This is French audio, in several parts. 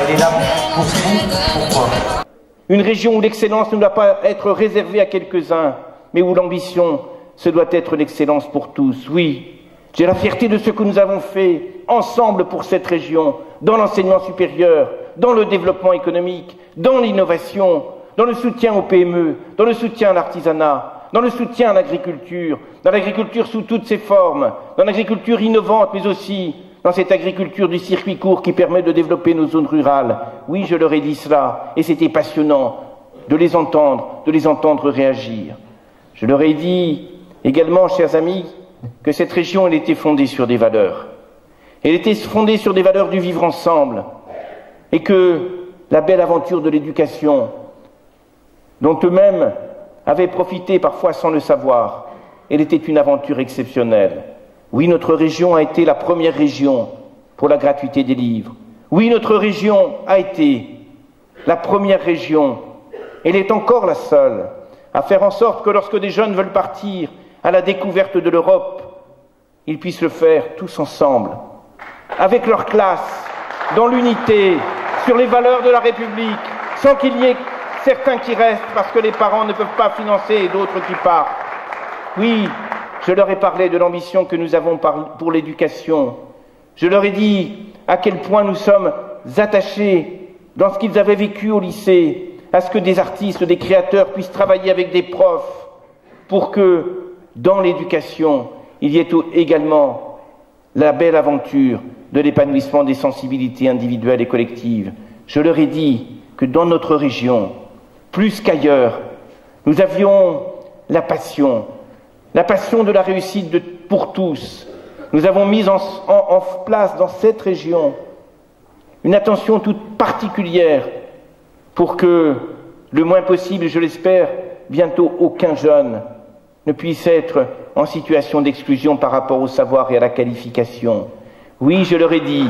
Elle est là pour vous. Pourquoi? Une région où l'excellence ne doit pas être réservée à quelques-uns, mais où l'ambition, ce doit être l'excellence pour tous. Oui, j'ai la fierté de ce que nous avons fait ensemble pour cette région, dans l'enseignement supérieur, dans le développement économique, dans l'innovation, dans le soutien aux PME, dans le soutien à l'artisanat, dans le soutien à l'agriculture sous toutes ses formes, dans l'agriculture innovante, mais aussi dans cette agriculture du circuit court qui permet de développer nos zones rurales. Oui, je leur ai dit cela, et c'était passionnant de les entendre réagir. Je leur ai dit également, chers amis, que cette région, elle était fondée sur des valeurs. Elle était fondée sur des valeurs du vivre ensemble, et que la belle aventure de l'éducation, dont eux-mêmes avaient profité parfois sans le savoir, elle était une aventure exceptionnelle. Oui, notre région a été la première région pour la gratuité des livres. Oui, notre région a été la première région, elle est encore la seule, à faire en sorte que lorsque des jeunes veulent partir à la découverte de l'Europe, ils puissent le faire tous ensemble, avec leur classe, dans l'unité, sur les valeurs de la République, sans qu'il y ait certains qui restent parce que les parents ne peuvent pas financer et d'autres qui partent. Oui, je leur ai parlé de l'ambition que nous avons pour l'éducation. Je leur ai dit à quel point nous sommes attachés, dans ce qu'ils avaient vécu au lycée, à ce que des artistes, des créateurs puissent travailler avec des profs pour que, dans l'éducation, il y ait également la belle aventure de l'épanouissement des sensibilités individuelles et collectives. Je leur ai dit que dans notre région, plus qu'ailleurs, nous avions la passion de la réussite pour tous. Nous avons mis en place dans cette région une attention toute particulière pour que, le moins possible, je l'espère, bientôt aucun jeune ne puisse être en situation d'exclusion par rapport au savoir et à la qualification. Oui, je leur ai dit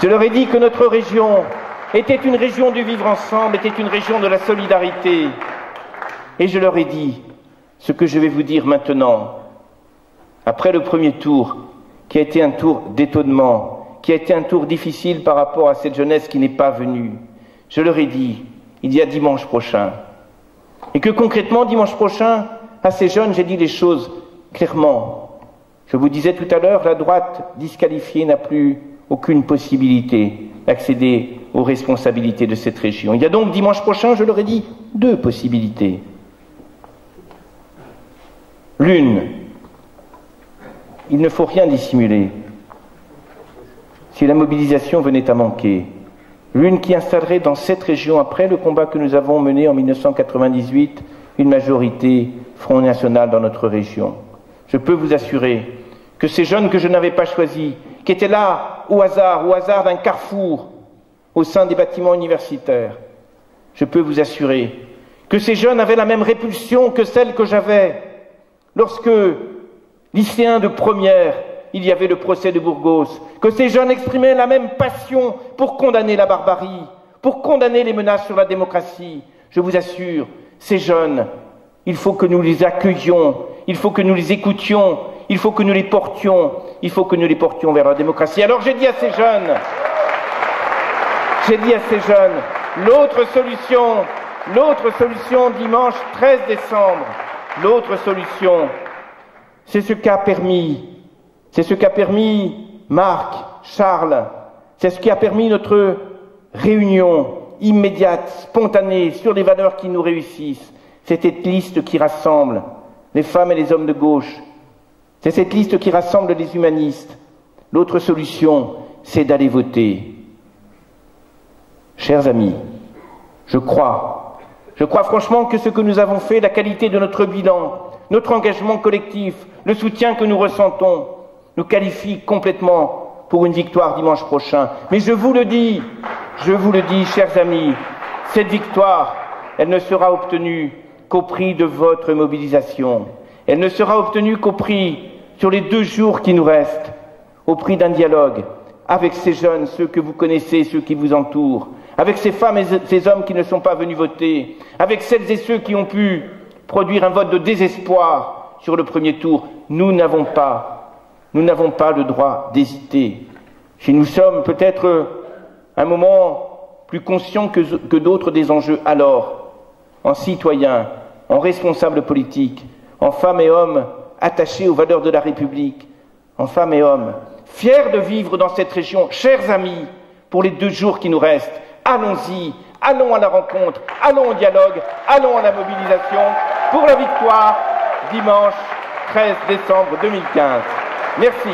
que notre région était une région du vivre ensemble, était une région de la solidarité. Et je leur ai dit ce que je vais vous dire maintenant. Après le premier tour, qui a été un tour d'étonnement, qui a été un tour difficile par rapport à cette jeunesse qui n'est pas venue, je leur ai dit, il y a dimanche prochain. Et que concrètement, dimanche prochain, à ces jeunes, j'ai dit les choses clairement. Je vous disais tout à l'heure, la droite disqualifiée n'a plus aucune possibilité d'accéder aux responsabilités de cette région. Il y a donc dimanche prochain, je leur ai dit, 2 possibilités. L'une, il ne faut rien dissimuler. Si la mobilisation venait à manquer, l'une qui installerait dans cette région, après le combat que nous avons mené en 1998, une majorité Front National dans notre région. Je peux vous assurer que ces jeunes que je n'avais pas choisis, qui étaient là au hasard d'un carrefour au sein des bâtiments universitaires, je peux vous assurer que ces jeunes avaient la même répulsion que celle que j'avais lorsque, lycéens de première, il y avait le procès de Burgos, que ces jeunes exprimaient la même passion pour condamner la barbarie, pour condamner les menaces sur la démocratie. Je vous assure, ces jeunes, il faut que nous les accueillions, il faut que nous les écoutions, il faut que nous les portions, vers la démocratie. Alors j'ai dit à ces jeunes, l'autre solution dimanche 13 décembre, l'autre solution, c'est ce qu'a permis Marc, Charles, c'est ce qui a permis notre réunion immédiate, spontanée, sur les valeurs qui nous réussissent. C'est cette liste qui rassemble les femmes et les hommes de gauche. C'est cette liste qui rassemble les humanistes. L'autre solution, c'est d'aller voter. Chers amis, je crois franchement que ce que nous avons fait, la qualité de notre bilan, notre engagement collectif, le soutien que nous ressentons, nous qualifie complètement pour une victoire dimanche prochain. Mais je vous le dis, chers amis, cette victoire, elle ne sera obtenue qu'au prix de votre mobilisation. Elle ne sera obtenue qu'au prix, sur les 2 jours qui nous restent, au prix d'un dialogue avec ces jeunes, ceux que vous connaissez, ceux qui vous entourent, avec ces femmes et ces hommes qui ne sont pas venus voter, avec celles et ceux qui ont pu produire un vote de désespoir sur le premier tour. Nous n'avons pas le droit d'hésiter. Si nous sommes peut-être un moment plus conscients que d'autres des enjeux alors, en citoyens, en responsables politiques, en femmes et hommes attachés aux valeurs de la République, en femmes et hommes, fiers de vivre dans cette région, chers amis, pour les 2 jours qui nous restent. Allons-y, allons à la rencontre, allons au dialogue, allons à la mobilisation pour la victoire dimanche 13 décembre 2015. Merci.